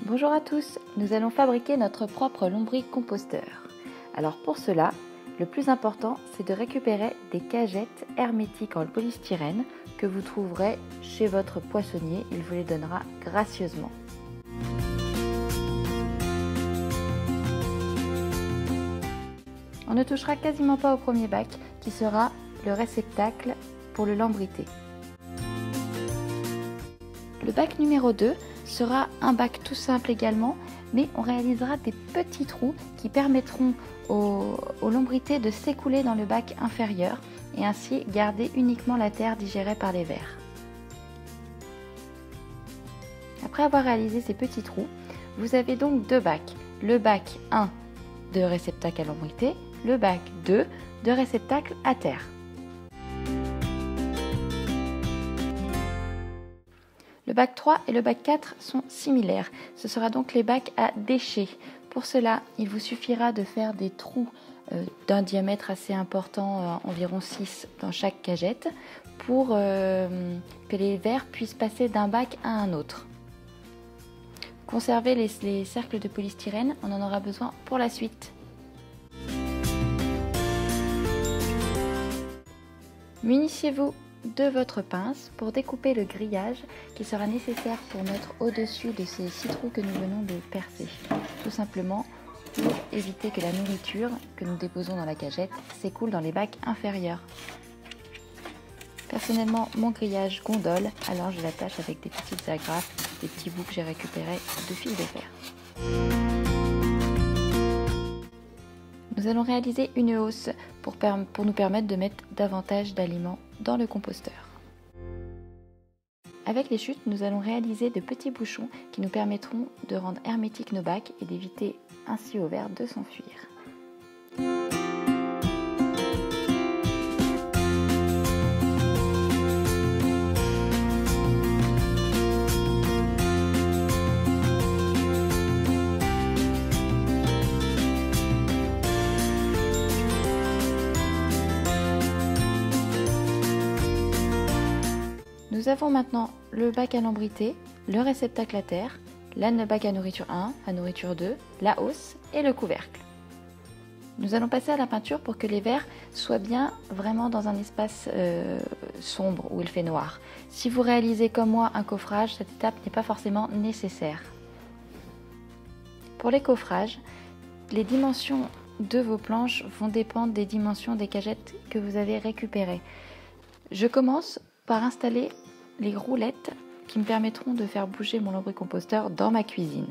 Bonjour à tous, nous allons fabriquer notre propre lombricomposteur. Alors pour cela, le plus important c'est de récupérer des cagettes hermétiques en polystyrène que vous trouverez chez votre poissonnier, il vous les donnera gracieusement. On ne touchera quasiment pas au premier bac qui sera le réceptacle pour le lambrité. Le bac numéro 2 sera un bac tout simple également, mais on réalisera des petits trous qui permettront aux lombrités de s'écouler dans le bac inférieur et ainsi garder uniquement la terre digérée par les vers. Après avoir réalisé ces petits trous, vous avez donc deux bacs. Le bac 1 de réceptacle à lombrité, le bac 2 de réceptacle à terre. Le bac 3 et le bac 4 sont similaires, ce sera donc les bacs à déchets. Pour cela, il vous suffira de faire des trous d'un diamètre assez important, environ 6 dans chaque cagette, pour que les vers puissent passer d'un bac à un autre. Conservez les cercles de polystyrène, on en aura besoin pour la suite. Munissez-vous de votre pince pour découper le grillage qui sera nécessaire pour mettre au-dessus de ces 6 trous que nous venons de percer. Tout simplement pour éviter que la nourriture que nous déposons dans la cagette s'écoule dans les bacs inférieurs. Personnellement, mon grillage gondole, alors je l'attache avec des petites agrafes, des petits bouts que j'ai récupérés de fil de fer. Nous allons réaliser une hausse pour nous permettre de mettre davantage d'aliments dans le composteur. Avec les chutes, nous allons réaliser de petits bouchons qui nous permettront de rendre hermétiques nos bacs et d'éviter ainsi aux vers de s'enfuir. Nous avons maintenant le bac à lombrité, le réceptacle à terre, le bac à nourriture 1, à nourriture 2, la hausse et le couvercle. Nous allons passer à la peinture pour que les vers soient bien vraiment dans un espace sombre où il fait noir. Si vous réalisez comme moi un coffrage, cette étape n'est pas forcément nécessaire. Pour les coffrages, les dimensions de vos planches vont dépendre des dimensions des cagettes que vous avez récupérées. Je commence par installer les roulettes qui me permettront de faire bouger mon lombricomposteur dans ma cuisine.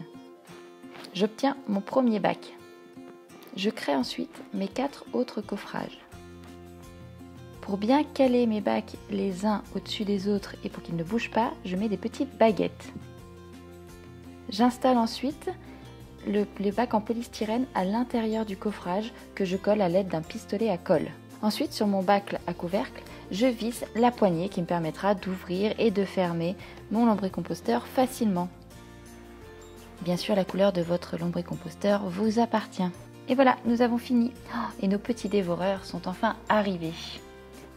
J'obtiens mon premier bac. Je crée ensuite mes 4 autres coffrages. Pour bien caler mes bacs les uns au-dessus des autres et pour qu'ils ne bougent pas, je mets des petites baguettes. J'installe ensuite les bacs en polystyrène à l'intérieur du coffrage que je colle à l'aide d'un pistolet à colle. Ensuite, sur mon bac à couvercle, je visse la poignée qui me permettra d'ouvrir et de fermer mon lombricomposteur facilement. Bien sûr, la couleur de votre lombricomposteur vous appartient. Et voilà, nous avons fini. Et nos petits dévoreurs sont enfin arrivés.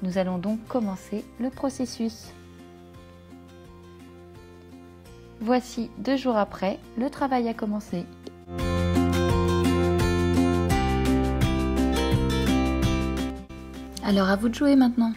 Nous allons donc commencer le processus. Voici 2 jours après, le travail a commencé. Alors à vous de jouer maintenant.